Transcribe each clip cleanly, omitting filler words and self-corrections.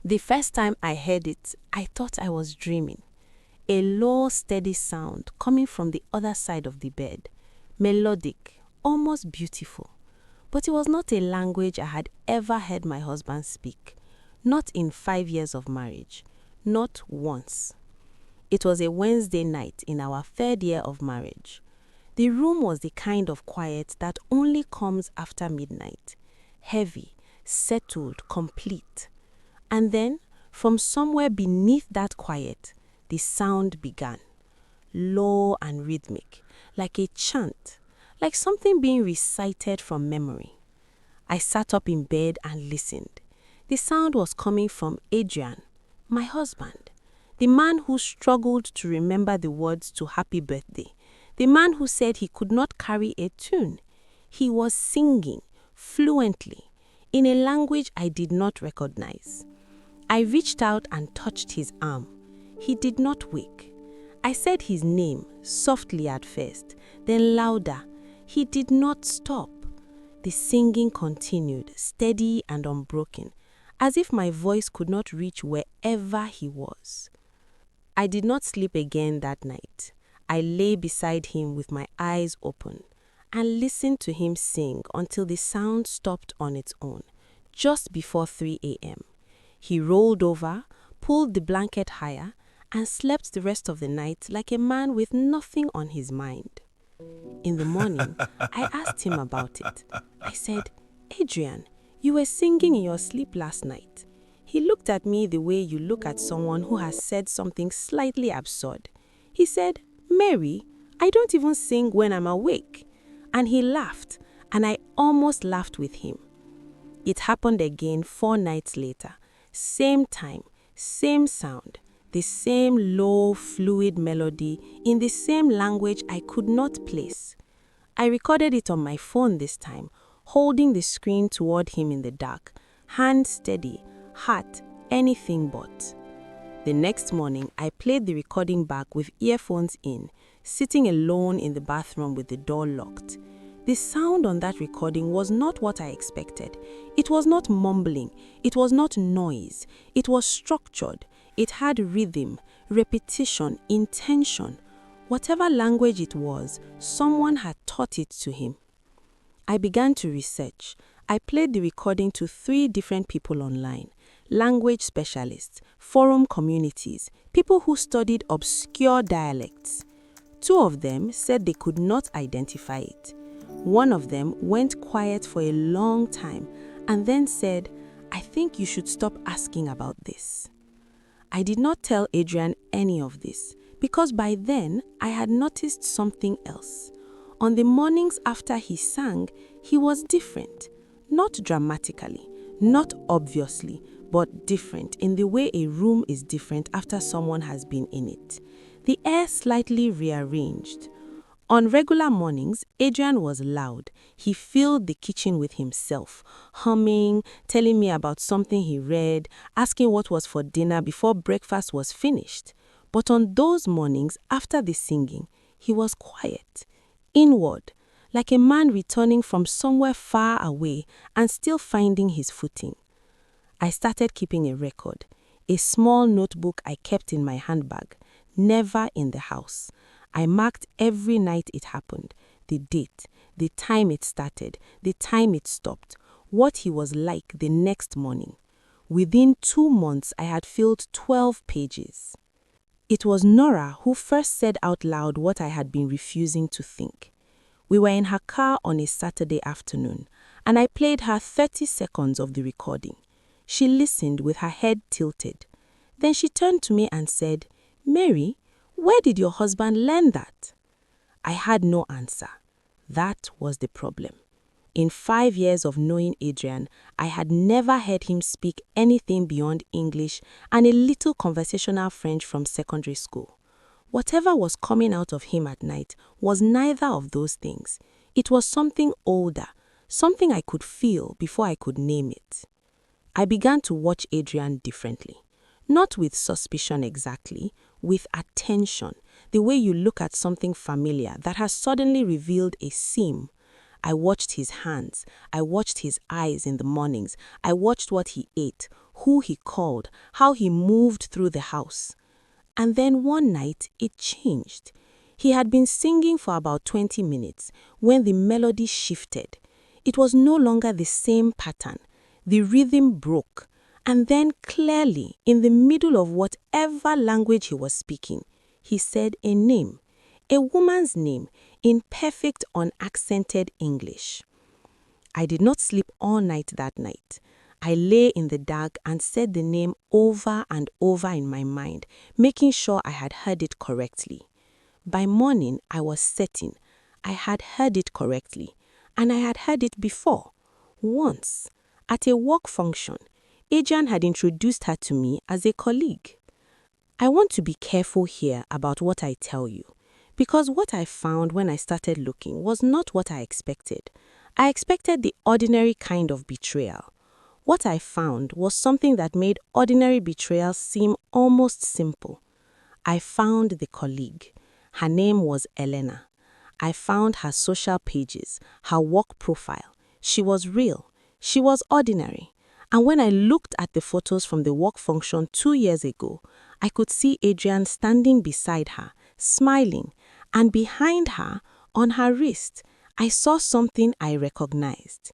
The first time I heard it, I thought I was dreaming. A low, steady sound coming from the other side of the bed. Melodic, almost beautiful. But it was not a language I had ever heard my husband speak. Not in 5 years of marriage. Not once. It was a Wednesday night in our 3rd year of marriage. The room was the kind of quiet that only comes after midnight. Heavy, settled, complete. And then, from somewhere beneath that quiet, the sound began. Low and rhythmic, like a chant, like something being recited from memory. I sat up in bed and listened. The sound was coming from Adrian, my husband, the man who struggled to remember the words to Happy Birthday, the man who said he could not carry a tune. He was singing fluently in a language I did not recognize. I reached out and touched his arm. He did not wake. I said his name, softly at first, then louder. He did not stop. The singing continued, steady and unbroken, as if my voice could not reach wherever he was. I did not sleep again that night. I lay beside him with my eyes open and listened to him sing until the sound stopped on its own, just before 3 a.m. He rolled over, pulled the blanket higher, and slept the rest of the night like a man with nothing on his mind. In the morning, I asked him about it. I said, "Adrian, you were singing in your sleep last night." He looked at me the way you look at someone who has said something slightly absurd. He said, "Mary, I don't even sing when I'm awake." And he laughed, and I almost laughed with him. It happened again 4 nights later. Same time, same sound, the same low, fluid melody in the same language I could not place. I recorded it on my phone this time, holding the screen toward him in the dark, hand steady, heart anything but. The next morning, I played the recording back with earphones in, sitting alone in the bathroom with the door locked. The sound on that recording was not what I expected. It was not mumbling. It was not noise. It was structured. It had rhythm, repetition, intention. Whatever language it was, someone had taught it to him. I began to research. I played the recording to 3 different people online: language specialists, forum communities, people who studied obscure dialects. 2 of them said they could not identify it. One of them went quiet for a long time and then said, "I think you should stop asking about this." I did not tell Adrian any of this because by then I had noticed something else. On the mornings after he sang, he was different. Not dramatically, not obviously, but different in the way a room is different after someone has been in it. The air slightly rearranged. On regular mornings, Adrian was loud. He filled the kitchen with himself, humming, telling me about something he read, asking what was for dinner before breakfast was finished. But on those mornings after the singing, he was quiet, inward, like a man returning from somewhere far away and still finding his footing. I started keeping a record, a small notebook I kept in my handbag, never in the house. I marked every night it happened, the date, the time it started, the time it stopped, what he was like the next morning. Within 2 months, I had filled 12 pages. It was Nora who first said out loud what I had been refusing to think. We were in her car on a Saturday afternoon, and I played her 30 seconds of the recording. She listened with her head tilted. Then she turned to me and said, "Mary, where did your husband learn that?" I had no answer. That was the problem. In 5 years of knowing Adrian, I had never heard him speak anything beyond English and a little conversational French from secondary school. Whatever was coming out of him at night was neither of those things. It was something older, something I could feel before I could name it. I began to watch Adrian differently. Not with suspicion exactly, with attention, the way you look at something familiar that has suddenly revealed a seam. I watched his hands. I watched his eyes in the mornings. I watched what he ate, who he called, how he moved through the house. And then one night, it changed. He had been singing for about 20 minutes when the melody shifted. It was no longer the same pattern. The rhythm broke. And then clearly, in the middle of whatever language he was speaking, he said a name, a woman's name, in perfect unaccented English. I did not sleep all night that night. I lay in the dark and said the name over and over in my mind, making sure I had heard it correctly. By morning, I was certain I had heard it correctly, and I had heard it before. Once, at a work function, Adrian had introduced her to me as a colleague. I want to be careful here about what I tell you, because what I found when I started looking was not what I expected. I expected the ordinary kind of betrayal. What I found was something that made ordinary betrayal seem almost simple. I found the colleague. Her name was Elena. I found her social pages, her work profile. She was real. She was ordinary. And when I looked at the photos from the work function 2 years ago, I could see Adrian standing beside her, smiling, and behind her, on her wrist, I saw something I recognized.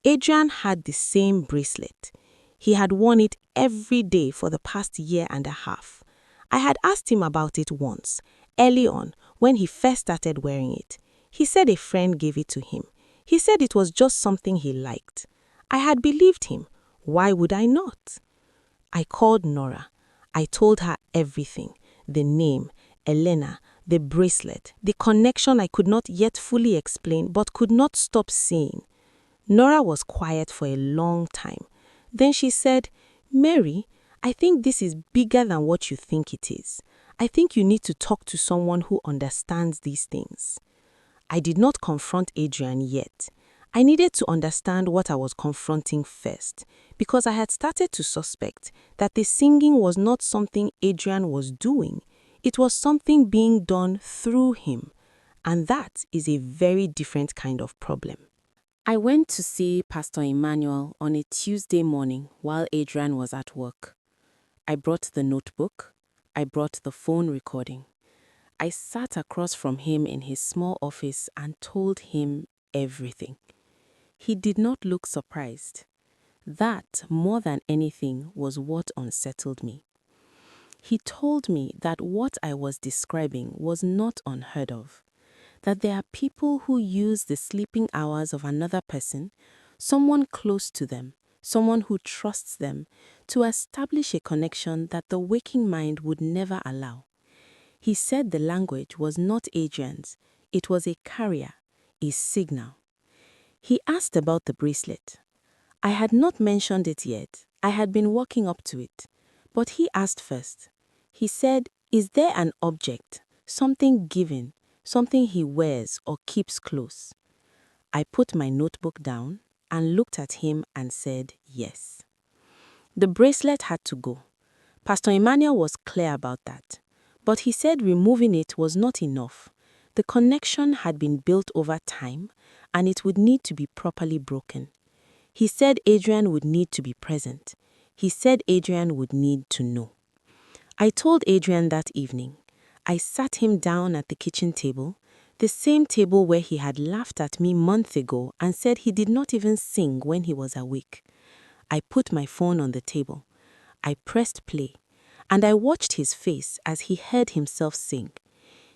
Adrian had the same bracelet. He had worn it every day for the past year and a half. I had asked him about it once, early on, when he first started wearing it. He said a friend gave it to him. He said it was just something he liked. I had believed him. Why would I not? I called Nora. I told her everything, the name, Elena, the bracelet, the connection I could not yet fully explain but could not stop seeing. Nora was quiet for a long time. Then she said, "Mary, I think this is bigger than what you think it is. I think you need to talk to someone who understands these things." I did not confront Adrian yet. I needed to understand what I was confronting first, because I had started to suspect that the singing was not something Adrian was doing. It was something being done through him, and that is a very different kind of problem. I went to see Pastor Emmanuel on a Tuesday morning while Adrian was at work. I brought the notebook. I brought the phone recording. I sat across from him in his small office and told him everything. He did not look surprised. That, more than anything, was what unsettled me. He told me that what I was describing was not unheard of, that there are people who use the sleeping hours of another person, someone close to them, someone who trusts them, to establish a connection that the waking mind would never allow. He said the language was not Adrian's, it was a carrier, a signal. He asked about the bracelet. I had not mentioned it yet. I had been walking up to it. But he asked first. He said, "Is there an object, something given, something he wears or keeps close?" I put my notebook down and looked at him and said, yes. The bracelet had to go. Pastor Emmanuel was clear about that. But he said removing it was not enough. The connection had been built over time, and it would need to be properly broken. He said Adrian would need to be present. He said Adrian would need to know. I told Adrian that evening. I sat him down at the kitchen table, the same table where he had laughed at me months ago and said he did not even sing when he was awake. I put my phone on the table. I pressed play, and I watched his face as he heard himself sing.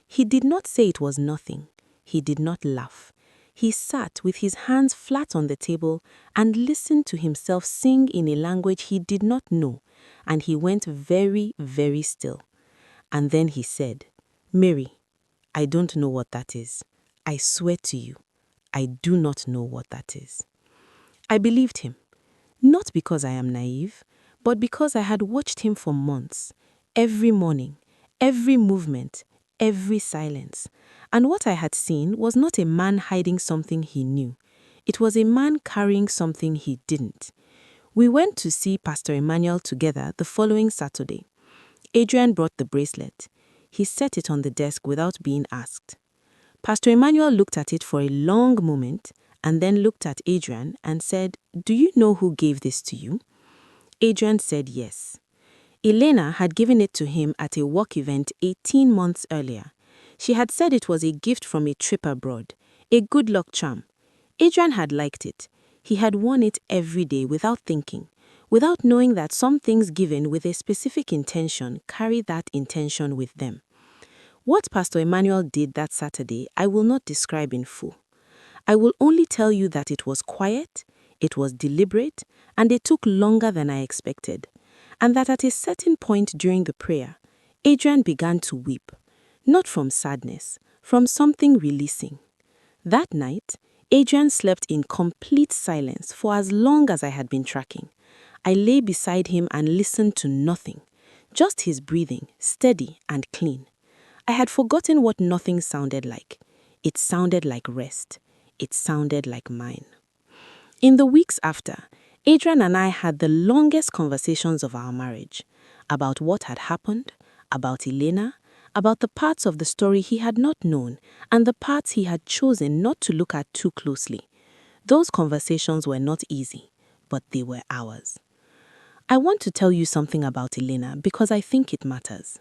He did not say it was nothing. He did not laugh. He sat with his hands flat on the table and listened to himself sing in a language he did not know, and he went very, very still. And then he said, "Mary, I don't know what that is. I swear to you, I do not know what that is." I believed him, not because I am naive, but because I had watched him for months, every morning, every movement, every silence. And what I had seen was not a man hiding something he knew. It was a man carrying something he didn't. We went to see Pastor Emmanuel together the following Saturday. Adrian brought the bracelet. He set it on the desk without being asked. Pastor Emmanuel looked at it for a long moment and then looked at Adrian and said, "Do you know who gave this to you?" Adrian said yes. Elena had given it to him at a work event 18 months earlier. She had said it was a gift from a trip abroad, a good luck charm. Adrian had liked it. He had worn it every day without thinking, without knowing that some things given with a specific intention carry that intention with them. What Pastor Emmanuel did that Saturday, I will not describe in full. I will only tell you that it was quiet, it was deliberate, and it took longer than I expected. And that at a certain point during the prayer, Adrian began to weep, not from sadness, from something releasing. That night, Adrian slept in complete silence for as long as I had been tracking. I lay beside him and listened to nothing, just his breathing, steady and clean. I had forgotten what nothing sounded like. It sounded like rest. It sounded like mine. In the weeks after, Adrian and I had the longest conversations of our marriage, about what had happened, about Elena, about the parts of the story he had not known, and the parts he had chosen not to look at too closely. Those conversations were not easy, but they were ours. I want to tell you something about Elena because I think it matters.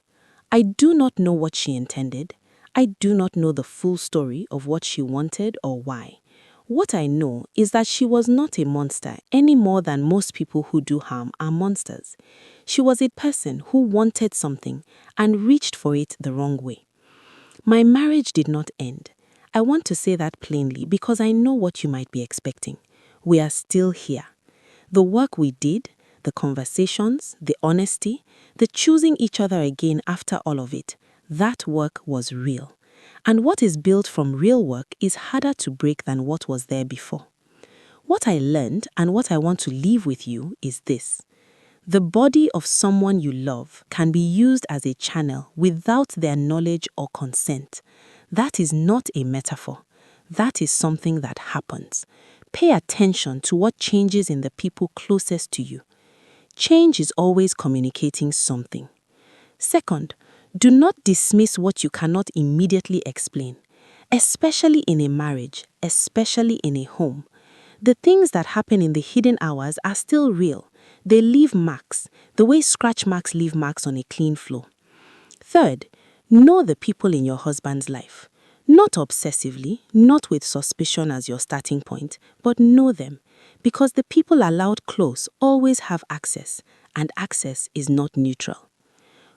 I do not know what she intended. I do not know the full story of what she wanted or why. What I know is that she was not a monster any more than most people who do harm are monsters. She was a person who wanted something and reached for it the wrong way. My marriage did not end. I want to say that plainly because I know what you might be expecting. We are still here. The work we did, the conversations, the honesty, the choosing each other again after all of it, that work was real. And what is built from real work is harder to break than what was there before. What I learned and what I want to leave with you is this. The body of someone you love can be used as a channel without their knowledge or consent. That is not a metaphor. That is something that happens. Pay attention to what changes in the people closest to you. Change is always communicating something. Second, do not dismiss what you cannot immediately explain, especially in a marriage, especially in a home. The things that happen in the hidden hours are still real. They leave marks, the way scratch marks leave marks on a clean floor. Third, know the people in your husband's life. Not obsessively, not with suspicion as your starting point, but know them, because the people allowed close always have access, and access is not neutral.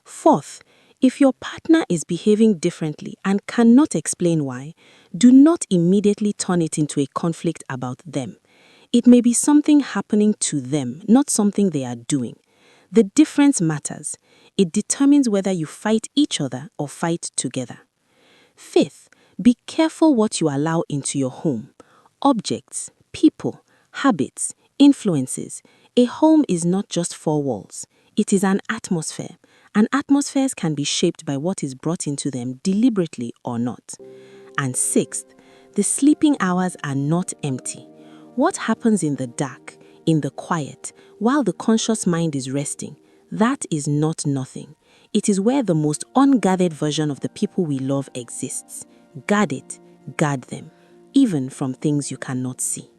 Fourth, if your partner is behaving differently and cannot explain why, do not immediately turn it into a conflict about them. It may be something happening to them, not something they are doing. The difference matters. It determines whether you fight each other or fight together. Fifth, be careful what you allow into your home. Objects, people, habits, influences. A home is not just four walls. It is an atmosphere. And atmospheres can be shaped by what is brought into them deliberately or not. And sixth, the sleeping hours are not empty. What happens in the dark, in the quiet, while the conscious mind is resting, that is not nothing. It is where the most ungathered version of the people we love exists. Guard it, guard them, even from things you cannot see.